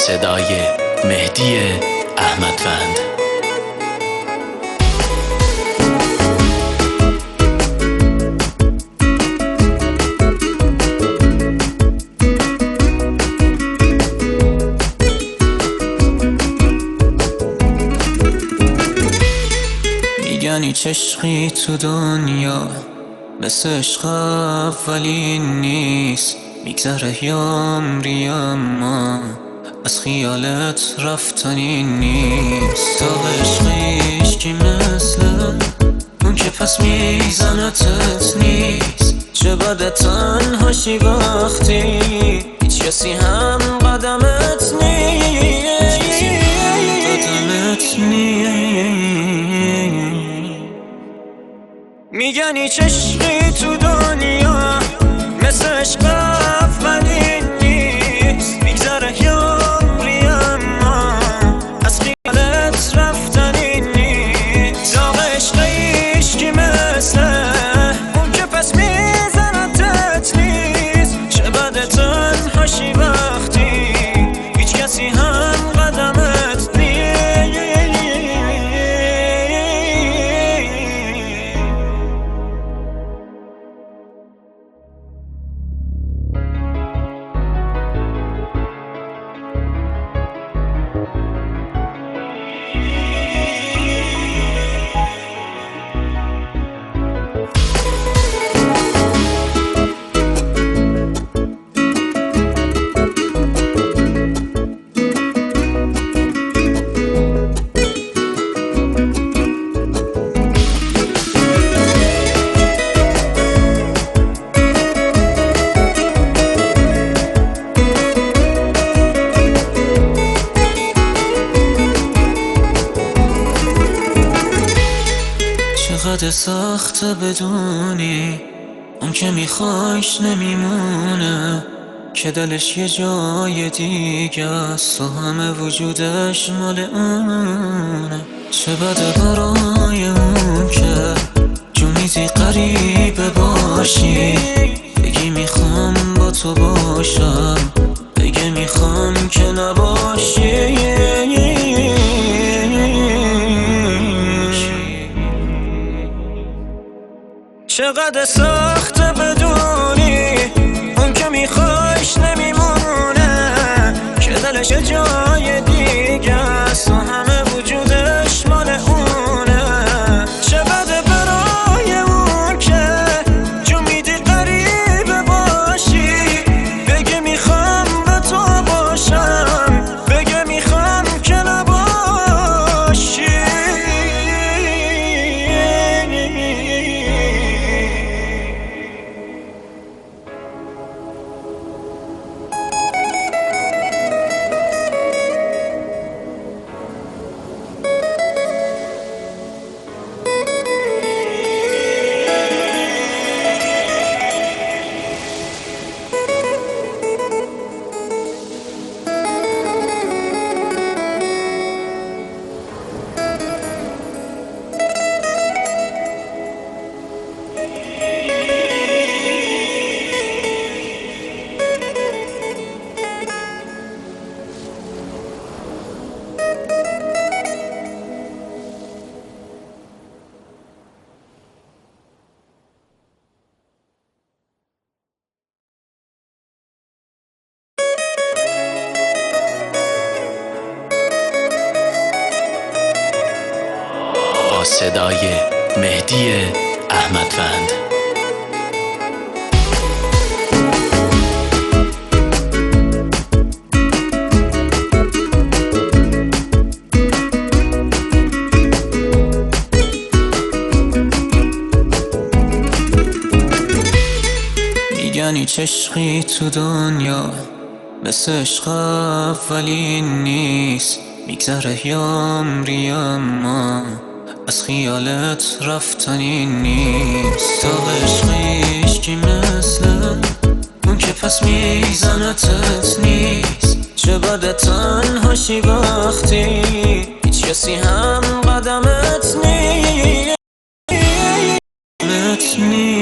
صدای مهدی احمدوند. میگن هیچ عشقی تو دنیا مثل عشق اولین نیست. میگذره عمری اما از خیالت رفتنی نیست. تا عشقیش کی مثل اون که پس میزنتت نیست. چه بده تنهاشی وقتی هیچ کسی هم قدمت نیست. میگن هیچ عشقی تو دنیا مثل عشق اولین نیست. میگذره عمری اما از خیالت رفتنی نیست. داغ عشقیش کی مثل اون که پس میزنتت نیست. چه بده تنهاشی وقتی هیچ کسی هم قدمت نیست. چقدر سخته بدونی اون که میخوایش نمیمونه، که دلش یه جای دیگه است و همه وجودش مال اونه. چه بده برای اون که جونیزی غریبه باشی، بگی میخوام با تو باشم، بگی میخوام که نباشی. چقدر سخته بدونی اون که میخوایش نمیمونه، که دلش جای دیگه است و همه وجودش مال اونه. چه بده برای اون که جون میدی غریبه باشی، بگه میخوام به تو باشم، بگه میخوام که نباشی. صدای مهدی احمدوند. میگن هیچ عشقی تو دنیا مثل عشق اولین نیست. میگذره عمری اما از خیالت رفتنی نیست. تا عشقیش کی مثل اون که پس میزنتت نیست. چه بده تنهاشی وقتی هیچ کسی هم قدمت نیست.